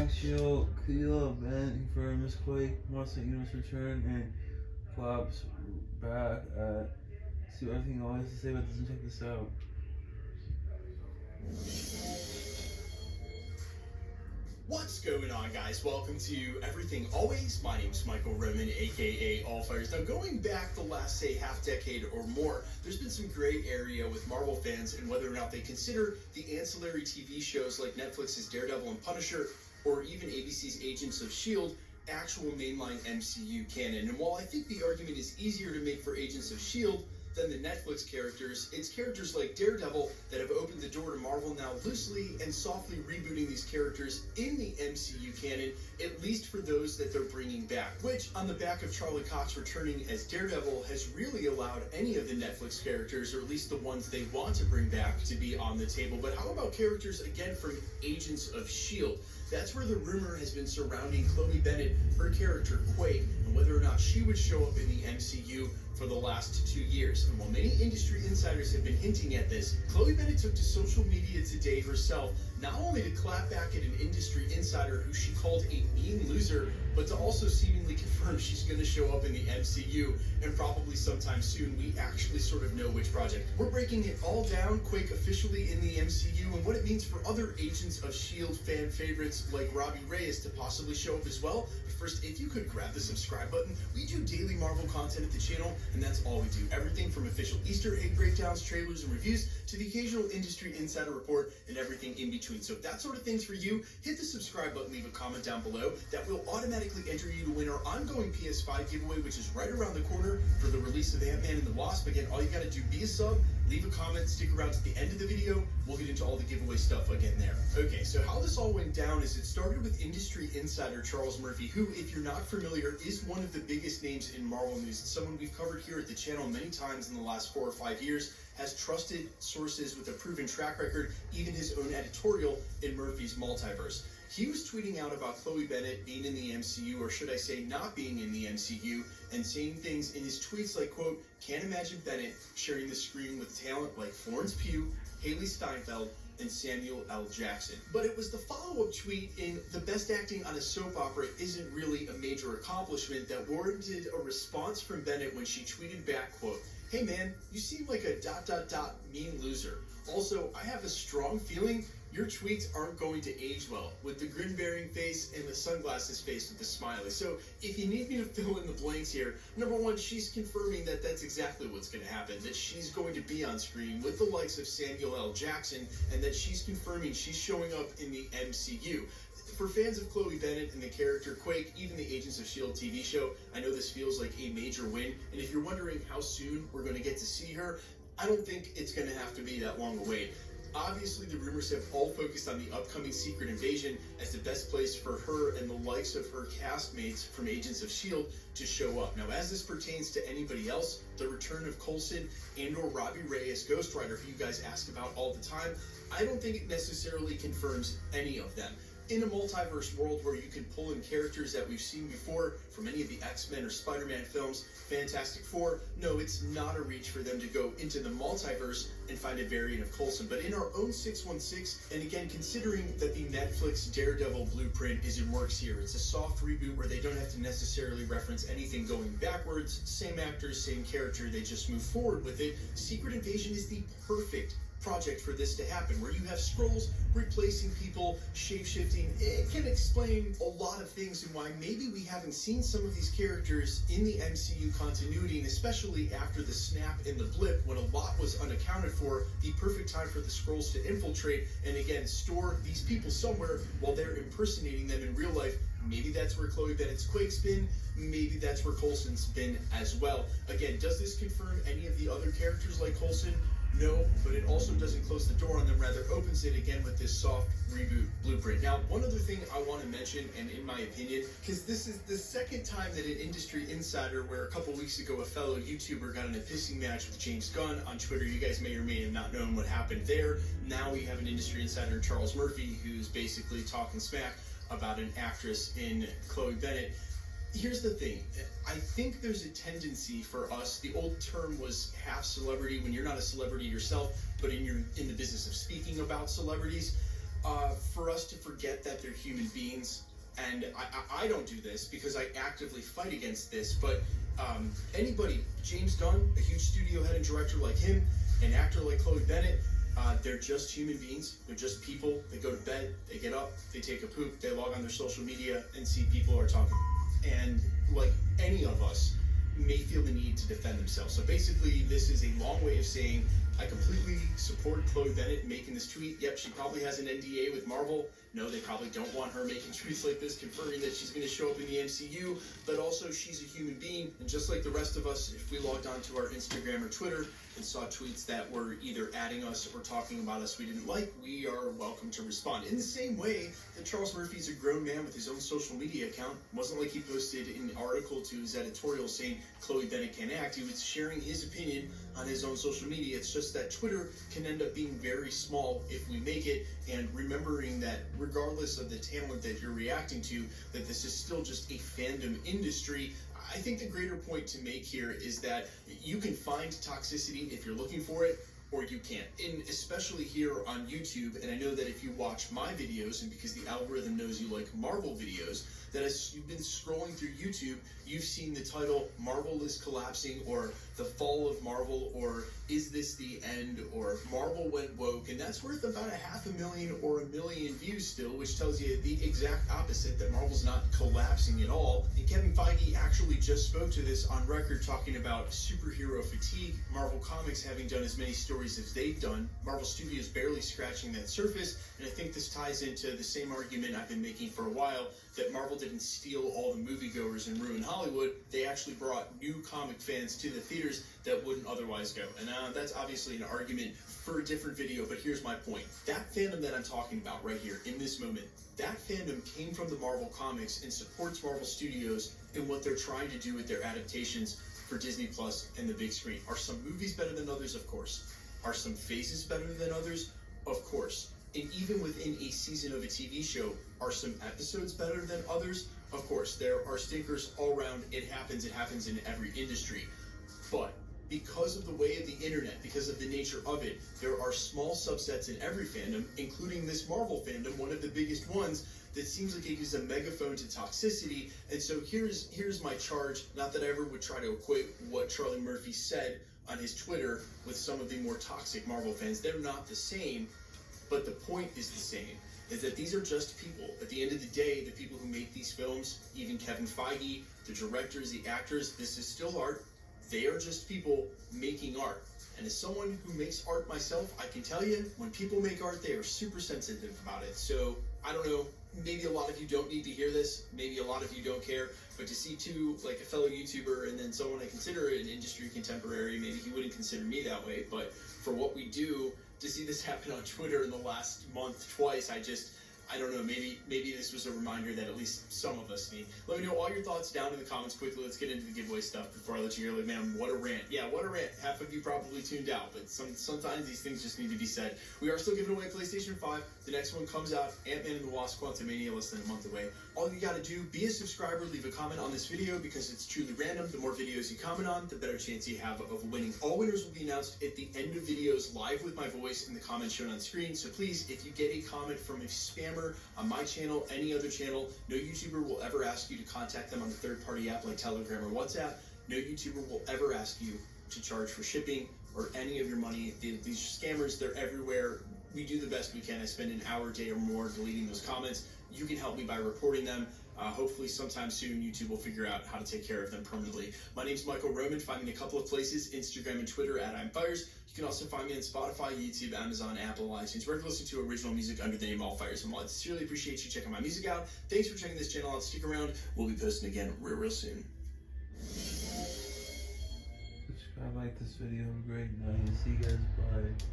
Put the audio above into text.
Axial, Keel, Ben confirms Quake, Monster Universe return, and Flops back at see what everything always to say, but doesn't check this out. What's going on, guys? Welcome to Everything Always. My name's Michael Roman, aka Allfires. Now, going back the last, say, half decade or more, there's been some gray area with Marvel fans and whether or not they consider the ancillary TV shows like Netflix's Daredevil and Punisher, or even ABC's Agents of S.H.I.E.L.D., actual mainline MCU canon. And while I think the argument is easier to make for Agents of S.H.I.E.L.D. than the Netflix characters, it's characters like Daredevil that have opened the door to Marvel now loosely and softly rebooting these characters in the MCU canon, at least for those that they're bringing back, which on the back of Charlie Cox returning as Daredevil has really allowed any of the Netflix characters, or at least the ones they want to bring back, to be on the table. But how about characters again from Agents of S.H.I.E.L.D.? That's where the rumor has been surrounding Chloe Bennet, her character Quake, and whether or not she would show up in the MCU for the last 2 years. And while many industry insiders have been hinting at this, Chloe Bennet took to social media today herself, not only to clap back at an industry insider who she called a mean loser, but to also seemingly confirm she's going to show up in the MCU, and probably sometime soon. We actually sort of know which project. We're breaking it all down, Quake officially in the MCU, and what it means for other Agents of S.H.I.E.L.D. fan favorites like Robbie Reyes to possibly show up as well. But first, if you could grab the subscribe button. We do daily Marvel content at the channel, and that's all we do. Everything from official Easter egg breakdowns, trailers, and reviews, to the occasional industry insider report, and everything in between. So if that sort of thing's for you, hit the subscribe button, leave a comment down below. That will automatically enter you to win our ongoing PS5 giveaway, which is right around the corner for the release of Ant-Man and the Wasp. Again, all you gotta do, be a sub, leave a comment, stick around to the end of the video. We'll get into all the giveaway stuff again there. Okay, so how this all went down is it started with industry insider Charles Murphy, who, if you're not familiar, is one of the biggest names in Marvel news, and someone we've covered here at the channel many times in the last 4 or 5 years, has trusted sources with a proven track record, even his own editorial in Murphy's Multiverse. He was tweeting out about Chloe Bennet being in the MCU, or should I say not being in the MCU, and saying things in his tweets like, quote, "Can't imagine Bennet sharing the screen with talent like Florence Pugh, Haley Steinfeld, and Samuel L. Jackson." But it was the follow-up tweet in "the best acting on a soap opera isn't really a major accomplishment" that warranted a response from Bennet when she tweeted back, quote, "Hey man, you seem like a ... mean loser. Also, I have a strong feeling your tweets aren't going to age well," with the grin-bearing face and the sunglasses face with the smiley. So if you need me to fill in the blanks here, number one, she's confirming that that's exactly what's going to happen, that she's going to be on screen with the likes of Samuel L. Jackson, and that she's confirming she's showing up in the MCU. For fans of Chloe Bennet and the character Quake, even the Agents of S.H.I.E.L.D. TV show, I know this feels like a major win. And if you're wondering how soon we're going to get to see her, I don't think it's going to have to be that long a wait. Obviously, the rumors have all focused on the upcoming Secret Invasion as the best place for her and the likes of her castmates from Agents of S.H.I.E.L.D. to show up. Now, as this pertains to anybody else, the return of Coulson and or Robbie Reyes, Ghost Rider, who you guys ask about all the time, I don't think it necessarily confirms any of them. In a multiverse world where you can pull in characters that we've seen before from any of the X-Men or Spider-Man films, Fantastic Four, no, it's not a reach for them to go into the multiverse and find a variant of Coulson. But in our own 616, and again, considering that the Netflix Daredevil blueprint is in works here, it's a soft reboot where they don't have to necessarily reference anything going backwards, same actors, same character, they just move forward with it. Secret Invasion is the perfect project for this to happen, where you have Skrulls replacing people, shape-shifting. It can explain a lot of things and why maybe we haven't seen some of these characters in the MCU continuity, and especially after the snap and the blip when a lot was unaccounted for, the perfect time for the Skrulls to infiltrate and again store these people somewhere while they're impersonating them in real life. Maybe that's where Chloe Bennet's Quake's been. Maybe that's where Coulson's been as well. Again, does this confirm any of the other characters like Coulson? No, but it also doesn't close the door on them, rather opens it again with this soft reboot blueprint. Now, one other thing I want to mention, and in my opinion, because this is the second time that an industry insider, where a couple weeks ago a fellow YouTuber got in a pissing match with James Gunn on Twitter. You guys may or may have not known what happened there. Now we have an industry insider, Charles Murphy, who's basically talking smack about an actress in Chloe Bennet. Here's the thing. I think there's a tendency for us, the old term was half celebrity when you're not a celebrity yourself, but in the business of speaking about celebrities. for us to forget that they're human beings. And I don't do this because I actively fight against this, but anybody, James Gunn, a huge studio head and director like him, an actor like Chloe Bennet, they're just human beings. They're just people. They go to bed, they get up, they take a poop, they log on their social media and see people are talking. And like any of us, may feel the need to defend themselves. So basically, this is a long way of saying I completely support Chloe Bennet making this tweet. Yep, she probably has an NDA with Marvel. No, they probably don't want her making tweets like this, confirming that she's going to show up in the MCU. But also, she's a human being, and just like the rest of us, if we logged onto our Instagram or Twitter and saw tweets that were either adding us or talking about us we didn't like, we are welcome to respond. In the same way that Charles Murphy's a grown man with his own social media account. It wasn't like he posted an article to his editorial saying Chloe Bennet can't act. He was sharing his opinion on his own social media. It's just that Twitter can end up being very small if we make it, and remembering that regardless of the talent that you're reacting to, that this is still just a fandom industry. I think the greater point to make here is that you can find toxicity if you're looking for it, or you can't. And especially here on YouTube, and I know that if you watch my videos, and because the algorithm knows you like Marvel videos, that as you've been scrolling through YouTube, you've seen the title Marvel is collapsing, or the fall of Marvel, or is this the end, or Marvel went woke, and that's worth about 500,000 or 1 million views still, which tells you the exact opposite, that Marvel's not collapsing at all. And Kevin Feige actually just spoke to this on record, talking about superhero fatigue, Marvel Comics having done as many stories as they've done, Marvel Studios barely scratching that surface, and I think this ties into the same argument I've been making for a while, that Marvel didn't steal all the moviegoers and ruin Hollywood. They actually brought new comic fans to the theaters that wouldn't otherwise go. And that's obviously an argument for a different video, but here's my point. That fandom that I'm talking about right here in this moment, that fandom came from the Marvel Comics and supports Marvel Studios in what they're trying to do with their adaptations for Disney Plus and the big screen. Are some movies better than others? Of course. Are some phases better than others? Of course. And even within a season of a TV show, are some episodes better than others? Of course, there are stinkers all around. It happens in every industry. But because of the way of the internet, because of the nature of it, there are small subsets in every fandom, including this Marvel fandom, one of the biggest ones, that seems like it is a megaphone to toxicity. And so here's my charge. Not that I ever would try to equate what Charlie Murphy said on his Twitter with some of the more toxic Marvel fans. They're not the same. But the point is the same, is that these are just people. At the end of the day, the people who make these films, even Kevin Feige, the directors, the actors, this is still art. They are just people making art. And as someone who makes art myself, I can tell you, when people make art, they are super sensitive about it. So, I don't know, maybe a lot of you don't need to hear this, maybe a lot of you don't care, but to see like a fellow YouTuber and then someone I consider an industry contemporary, maybe he wouldn't consider me that way, but for what we do, to see this happen on Twitter in the last month twice, I don't know, maybe this was a reminder that at least some of us need. Let me know all your thoughts down in the comments quickly. Let's get into the giveaway stuff before I let you hear, like, man, what a rant. Yeah, what a rant. Half of you probably tuned out, but sometimes these things just need to be said. We are still giving away PlayStation 5. The next one comes out, Ant-Man and the Wasp: Quantumania, less than a month away. All you gotta do, be a subscriber, leave a comment on this video because it's truly random. The more videos you comment on, the better chance you have of winning. All winners will be announced at the end of videos live with my voice in the comments shown on screen. So please, if you get a comment from a spammer on my channel, any other channel, no YouTuber will ever ask you to contact them on a third-party app like Telegram or WhatsApp. No YouTuber will ever ask you to charge for shipping or any of your money. These scammers, they're everywhere. We do the best we can. I spend an hour, day, or more deleting those comments. You can help me by reporting them. Hopefully sometime soon YouTube will figure out how to take care of them permanently. My name's Michael Roman. Find me in a couple of places, Instagram and Twitter at I'mFires. You can also find me on Spotify, YouTube, Amazon, Apple, iTunes, wherever you listen to original music under the name All Fires. I sincerely appreciate you checking my music out. Thanks for checking this channel out. Stick around. We'll be posting again real soon. Subscribe, like this video. Have a great night. See you guys. Bye.